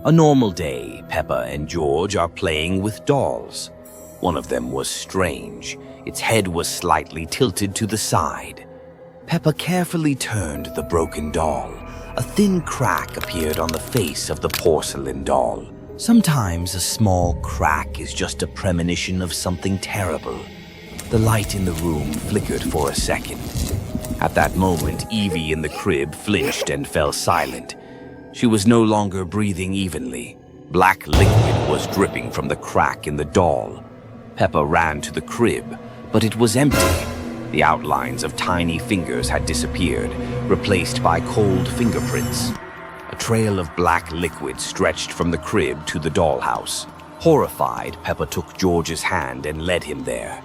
A normal day, Peppa and George are playing with dolls. One of them was strange. Its head was slightly tilted to the side. Peppa carefully turned the broken doll. A thin crack appeared on the face of the porcelain doll. Sometimes a small crack is just a premonition of something terrible. The light in the room flickered for a second. At that moment, Evie in the crib flinched and fell silent. She was no longer breathing evenly. Black liquid was dripping from the crack in the doll. Peppa ran to the crib, but it was empty. The outlines of tiny fingers had disappeared, replaced by cold fingerprints. A trail of black liquid stretched from the crib to the dollhouse. Horrified, Peppa took George's hand and led him there.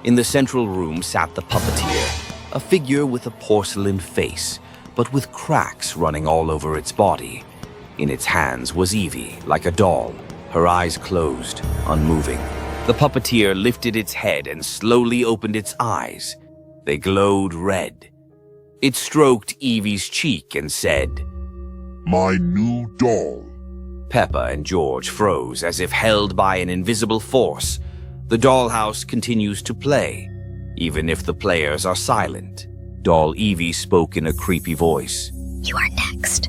In the central room sat the puppeteer, a figure with a porcelain face, but with cracks running all over its body. In its hands was Evie, like a doll, her eyes closed, unmoving. The puppeteer lifted its head and slowly opened its eyes. They glowed red. It stroked Evie's cheek and said, "My new doll." Peppa and George froze as if held by an invisible force. The dollhouse continues to play, even if the players are silent. Doll Evie spoke in a creepy voice. "You are next."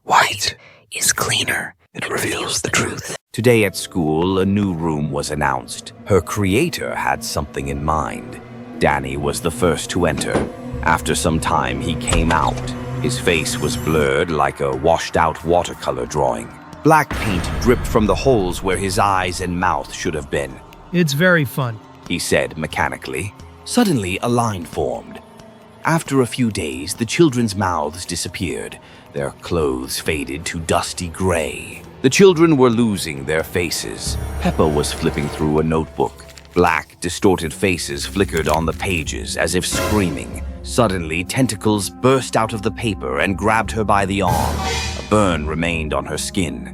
White is cleaner. It reveals the truth. Today at school, a new room was announced. Her creator had something in mind. Danny was the first to enter. After some time, he came out. His face was blurred like a washed-out watercolor drawing. Black paint dripped from the holes where his eyes and mouth should have been. "It's very fun," he said mechanically. Suddenly, a line formed. After a few days, the children's mouths disappeared. Their clothes faded to dusty gray. The children were losing their faces. Peppa was flipping through a notebook. Black, distorted faces flickered on the pages as if screaming. Suddenly, tentacles burst out of the paper and grabbed her by the arm. A burn remained on her skin.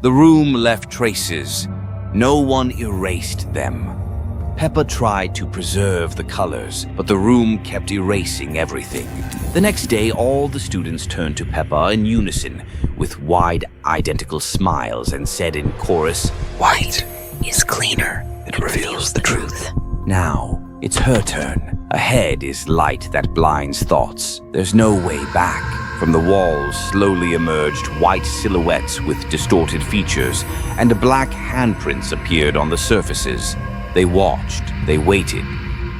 The room left traces. No one erased them. Peppa tried to preserve the colors, but the room kept erasing everything. The next day, all the students turned to Peppa in unison, with wide, identical smiles, and said in chorus, White is cleaner. It reveals the truth. "Now, it's her turn. Ahead is light that blinds thoughts. There's no way back." From the walls slowly emerged white silhouettes with distorted features, and black handprints appeared on the surfaces. They watched, they waited.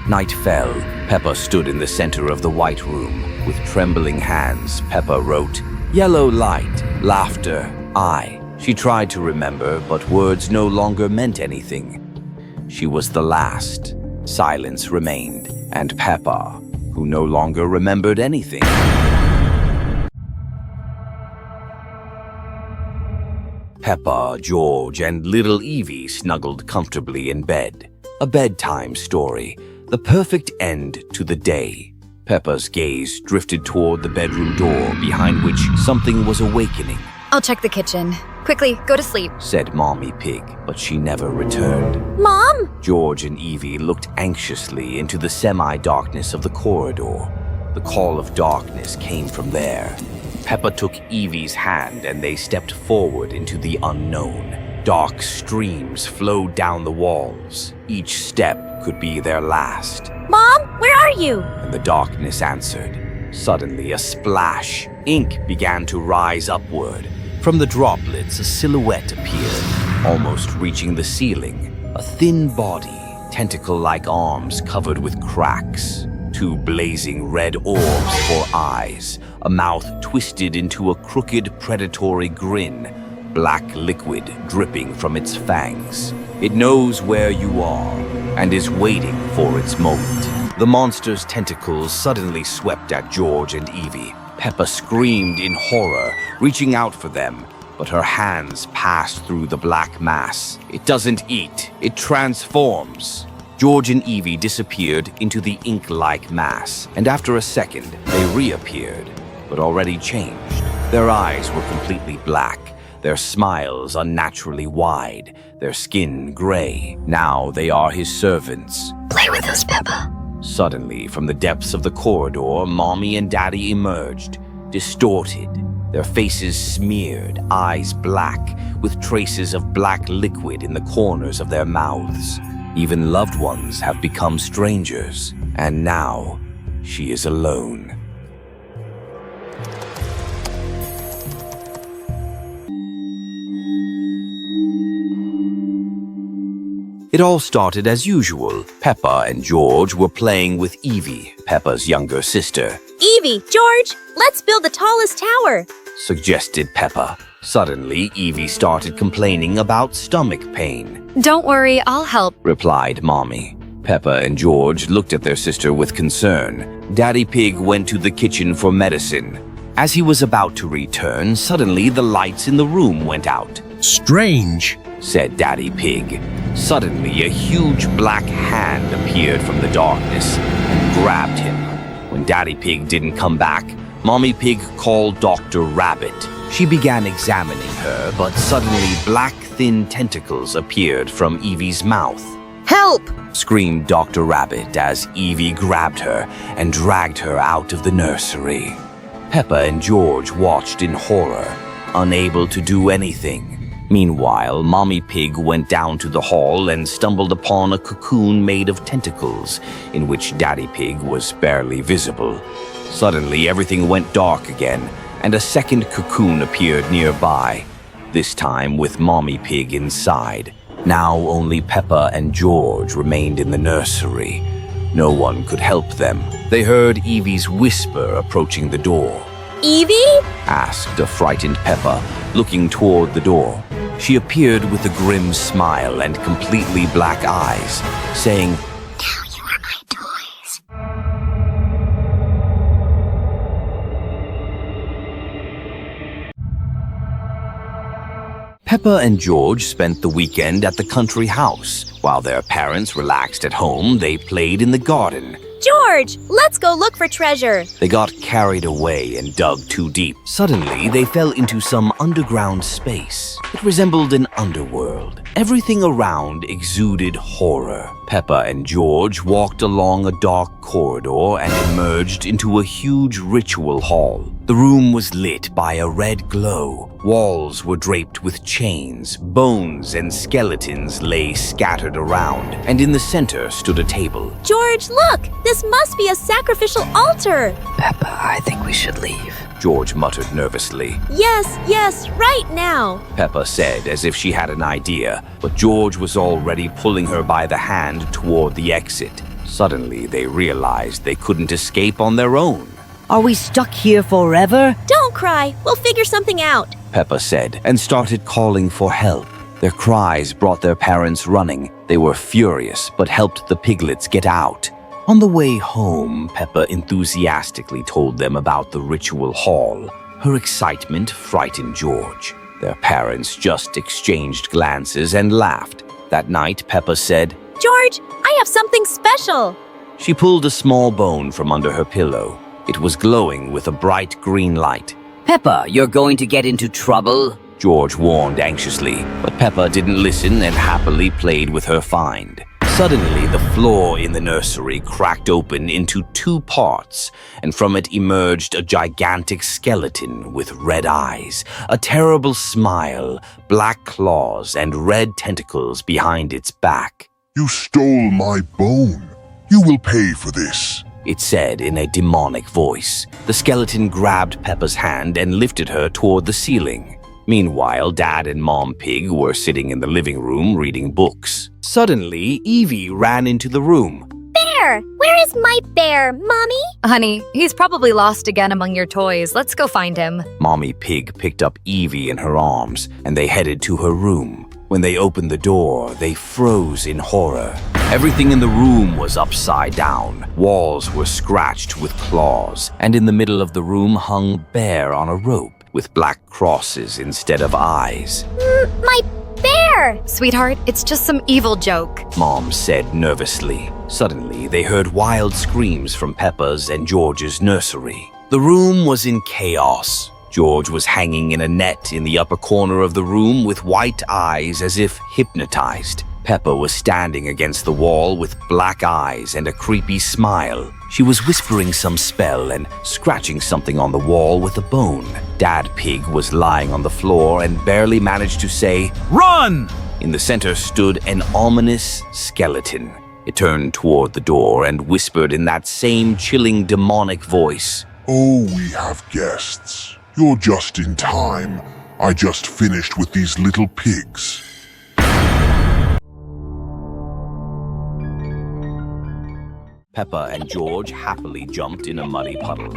Night fell. Peppa stood in the center of the white room. With trembling hands, Peppa wrote, "Yellow light, laughter, I." She tried to remember, but words no longer meant anything. She was the last. Silence remained, and Peppa, who no longer remembered anything. Peppa, George, and little Evie snuggled comfortably in bed. A bedtime story, the perfect end to the day. Peppa's gaze drifted toward the bedroom door, behind which something was awakening. "I'll check the kitchen. Quickly, go to sleep." Said Mommy Pig, but she never returned. "Mom!" George and Evie looked anxiously into the semi-darkness of the corridor. The call of darkness came from there. Peppa took Evie's hand and they stepped forward into the unknown. Dark streams flowed down the walls. Each step could be their last. "Mom, where are you?" And the darkness answered. Suddenly, a splash. Ink began to rise upward. From the droplets, a silhouette appeared, almost reaching the ceiling. A thin body, tentacle-like arms covered with cracks. Two blazing red orbs for eyes. A mouth twisted into a crooked, predatory grin. Black liquid dripping from its fangs. It knows where you are and is waiting for its moment. The monster's tentacles suddenly swept at George and Evie. Peppa screamed in horror, reaching out for them, but her hands passed through the black mass. It doesn't eat, it transforms. George and Evie disappeared into the ink-like mass, and after a second, they reappeared, but already changed. Their eyes were completely black, their smiles unnaturally wide, their skin gray. Now they are his servants. "Play with us, Peppa." Suddenly, from the depths of the corridor, Mommy and Daddy emerged, distorted, their faces smeared, eyes black, with traces of black liquid in the corners of their mouths. Even loved ones have become strangers, and now she is alone. It all started as usual. Peppa and George were playing with Evie, Peppa's younger sister. Evie, George, let's build the tallest tower. Suggested Peppa. Suddenly, Evie started complaining about stomach pain. Don't worry, I'll help. Replied Mommy. Peppa and George looked at their sister with concern. Daddy Pig went to the kitchen for medicine. As he was about to return, suddenly the lights in the room went out. Strange, said Daddy Pig. Suddenly, a huge black hand appeared from the darkness and grabbed him. When Daddy Pig didn't come back, Mommy Pig called Dr. Rabbit. She began examining her, but suddenly black, thin tentacles appeared from Evie's mouth. Help! Screamed Dr. Rabbit as Evie grabbed her and dragged her out of the nursery. Peppa and George watched in horror, unable to do anything. Meanwhile, Mommy Pig went down to the hall and stumbled upon a cocoon made of tentacles, in which Daddy Pig was barely visible. Suddenly, everything went dark again, and a second cocoon appeared nearby, this time with Mommy Pig inside. Now only Peppa and George remained in the nursery. No one could help them. They heard Evie's whisper approaching the door. Evie? Asked a frightened Peppa, looking toward the door. She appeared with a grim smile and completely black eyes, saying, Now you are my toys. Peppa and George spent the weekend at the country house. While their parents relaxed at home, they played in the garden. George, let's go look for treasure. They got carried away and dug too deep. Suddenly, they fell into some underground space. It resembled an underworld. Everything around exuded horror. Peppa and George walked along a dark corridor and emerged into a huge ritual hall. The room was lit by a red glow. Walls were draped with chains, bones and skeletons lay scattered around, and in the center stood a table. George, look! This must be a sacrificial altar. Peppa, I think we should leave. George muttered nervously. Yes, right now. Peppa said as if she had an idea, but George was already pulling her by the hand toward the exit. Suddenly, they realized they couldn't escape on their own. Are we stuck here forever? Don't cry. We'll figure something out. Peppa said, and started calling for help. Their cries brought their parents running. They were furious, but helped the piglets get out. On the way home, Peppa enthusiastically told them about the ritual hall. Her excitement frightened George. Their parents just exchanged glances and laughed. That night, Peppa said, George, I have something special. She pulled a small bone from under her pillow. It was glowing with a bright green light. Peppa, you're going to get into trouble. George warned anxiously, but Peppa didn't listen and happily played with her find. Suddenly, the floor in the nursery cracked open into two parts, and from it emerged a gigantic skeleton with red eyes, a terrible smile, black claws, and red tentacles behind its back. You stole my bone. You will pay for this. It said in a demonic voice. The skeleton grabbed Peppa's hand and lifted her toward the ceiling. Meanwhile, Dad and Mom Pig were sitting in the living room reading books. Suddenly, Evie ran into the room. Bear! Where is my bear, Mommy? Honey, he's probably lost again among your toys. Let's go find him. Mommy Pig picked up Evie in her arms, and they headed to her room. When they opened the door, they froze in horror. Everything in the room was upside down. Walls were scratched with claws, and in the middle of the room hung Bear on a rope with black crosses instead of eyes. My bear! Sweetheart, it's just some evil joke. Mom said nervously. Suddenly, they heard wild screams from Peppa's and George's nursery. The room was in chaos. George was hanging in a net in the upper corner of the room with white eyes as if hypnotized. Peppa was standing against the wall with black eyes and a creepy smile. She was whispering some spell and scratching something on the wall with a bone. Dad Pig was lying on the floor and barely managed to say, "Run!" In the center stood an ominous skeleton. It turned toward the door and whispered in that same chilling demonic voice, Oh, we have guests. You're just in time. I just finished with these little pigs. Peppa and George happily jumped in a muddy puddle.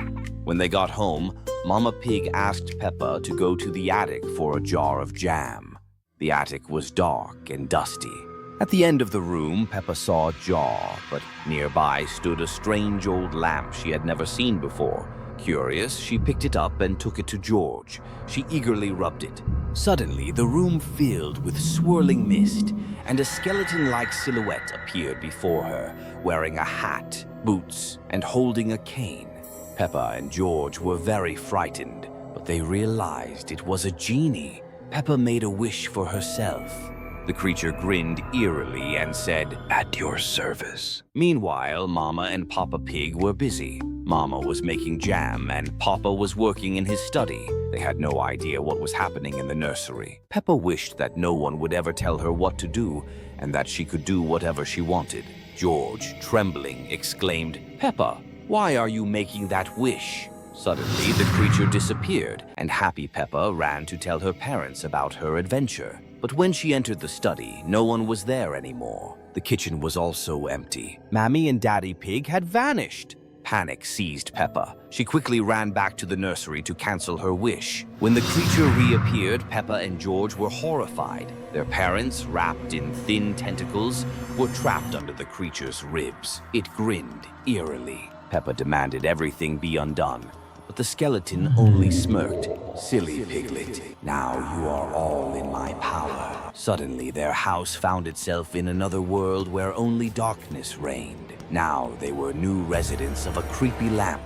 When they got home, Mama Pig asked Peppa to go to the attic for a jar of jam. The attic was dark and dusty. At the end of the room, Peppa saw a jar, but nearby stood a strange old lamp she had never seen before. Curious, she picked it up and took it to George. She eagerly rubbed it. Suddenly, the room filled with swirling mist, and a skeleton-like silhouette appeared before her, wearing a hat, boots, and holding a cane. Peppa and George were very frightened, but they realized it was a genie. Peppa made a wish for herself. The creature grinned eerily and said, At your service. Meanwhile, Mama and Papa Pig were busy. Mama was making jam and Papa was working in his study. They had no idea what was happening in the nursery. Peppa wished that no one would ever tell her what to do and that she could do whatever she wanted. George, trembling, exclaimed, Peppa, why are you making that wish? Suddenly, the creature disappeared, and happy Peppa ran to tell her parents about her adventure. But when she entered the study, no one was there anymore. The kitchen was also empty. Mammy and Daddy Pig had vanished. Panic seized Peppa. She quickly ran back to the nursery to cancel her wish. When the creature reappeared, Peppa and George were horrified. Their parents, wrapped in thin tentacles, were trapped under the creature's ribs. It grinned eerily. Peppa demanded everything be undone, but the skeleton only smirked. Silly piglet, now you are all in my power. Suddenly, their house found itself in another world where only darkness reigned. Now they were new residents of a creepy lamp.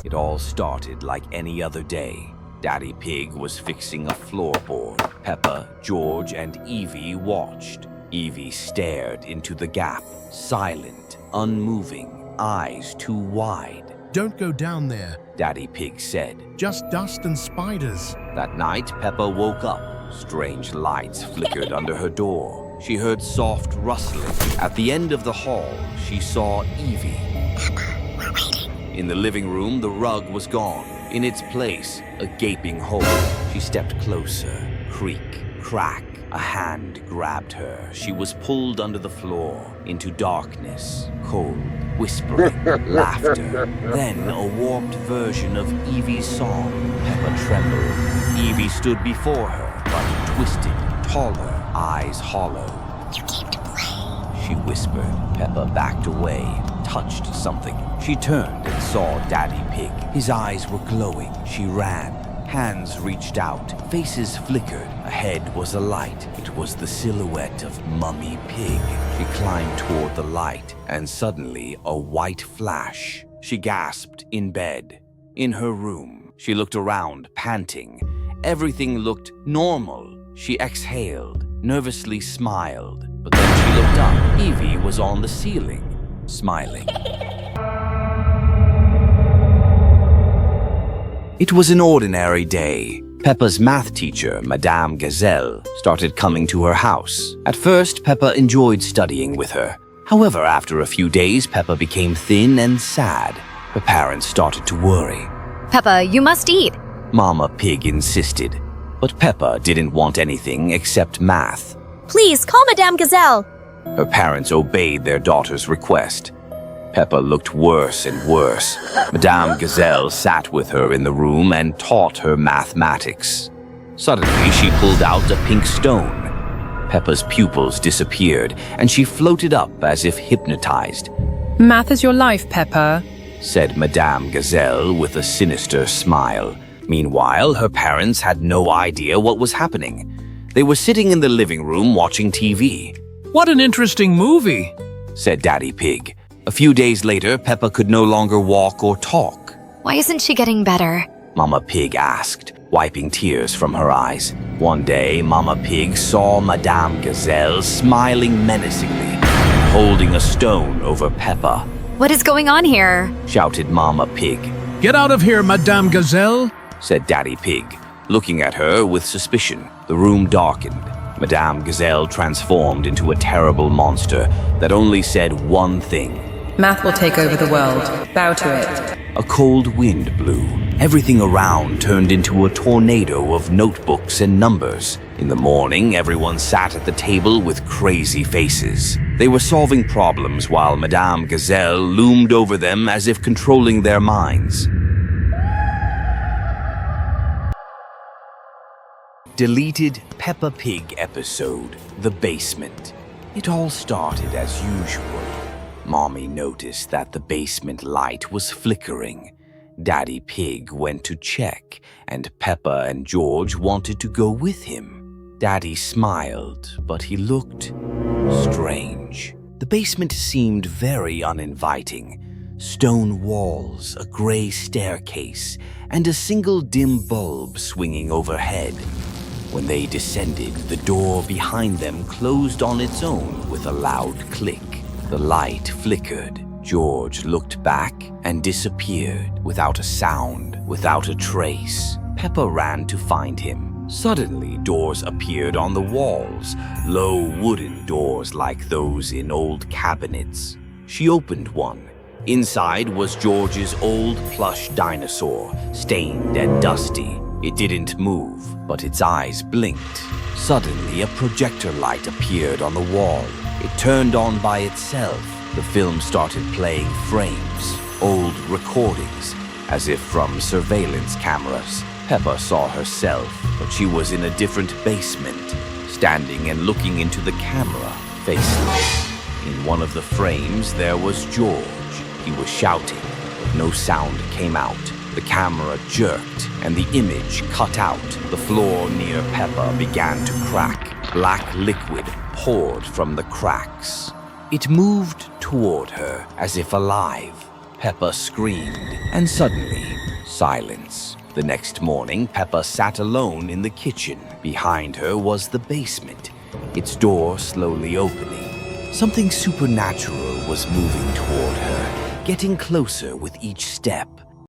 It all started like any other day. Daddy Pig was fixing a floorboard. Peppa, George, and Evie watched. Evie stared into the gap, silent, unmoving, eyes too wide. Don't go down there. Daddy Pig said. Just dust and spiders. That night, Peppa woke up. Strange lights flickered under her door. She heard soft rustling. At the end of the hall, she saw Evie. Peppa, we're waiting. In the living room, the rug was gone. In its place, a gaping hole. She stepped closer. Creak, crack. A hand grabbed her. She was pulled under the floor, into darkness, cold, whispering, laughter. Then a warped version of Evie's song. Peppa trembled. Evie stood before her, but twisted, taller, eyes hollow. You came to play. She whispered. Peppa backed away, touched something. She turned and saw Daddy Pig. His eyes were glowing. She ran. Hands reached out, faces flickered. Ahead was a light. It was the silhouette of Mummy Pig. She climbed toward the light, and suddenly a white flash. She gasped in bed. In her room, she looked around, panting. Everything looked normal. She exhaled, nervously smiled. But then she looked up. Evie was on the ceiling, smiling. It was an ordinary day. Peppa's math teacher, Madame Gazelle, started coming to her house. At first, Peppa enjoyed studying with her. However, after a few days, Peppa became thin and sad. Her parents started to worry. Peppa, you must eat. Mama Pig insisted. But Peppa didn't want anything except math. Please, call Madame Gazelle. Her parents obeyed their daughter's request. Peppa looked worse and worse. Madame Gazelle sat with her in the room and taught her mathematics. Suddenly, she pulled out a pink stone. Peppa's pupils disappeared, and she floated up as if hypnotized. Math is your life, Peppa, said Madame Gazelle with a sinister smile. Meanwhile, her parents had no idea what was happening. They were sitting in the living room watching TV. What an interesting movie, said Daddy Pig. A few days later, Peppa could no longer walk or talk. Why isn't she getting better? Mama Pig asked, wiping tears from her eyes. One day, Mama Pig saw Madame Gazelle smiling menacingly, holding a stone over Peppa. What is going on here? Shouted Mama Pig. Get out of here, Madame Gazelle! Said Daddy Pig, looking at her with suspicion. The room darkened. Madame Gazelle transformed into a terrible monster that only said one thing. Math will take over the world. Bow to it. A cold wind blew. Everything around turned into a tornado of notebooks and numbers. In the morning, everyone sat at the table with crazy faces. They were solving problems while Madame Gazelle loomed over them as if controlling their minds. Deleted Peppa Pig episode, The Basement. It all started as usual. Mommy noticed that the basement light was flickering. Daddy Pig went to check, and Peppa and George wanted to go with him. Daddy smiled, but he looked strange. The basement seemed very uninviting. Stone walls, a gray staircase, and a single dim bulb swinging overhead. When they descended, the door behind them closed on its own with a loud click. The light flickered. George looked back and disappeared without a sound, without a trace. Peppa ran to find him. Suddenly, doors appeared on the walls, low wooden doors like those in old cabinets. She opened one. Inside was George's old plush dinosaur, stained and dusty. It didn't move, but its eyes blinked. Suddenly, a projector light appeared on the wall. It turned on by itself. The film started playing frames, old recordings, as if from surveillance cameras. Peppa saw herself, but she was in a different basement, standing and looking into the camera, faceless. In one of the frames, there was George. He was shouting, but no sound came out. The camera jerked, and the image cut out. The floor near Peppa began to crack. Black liquid poured from the cracks. It moved toward her, as if alive. Peppa screamed, and suddenly, silence. The next morning, Peppa sat alone in the kitchen. Behind her was the basement, its door slowly opening. Something supernatural was moving toward her, getting closer with each step.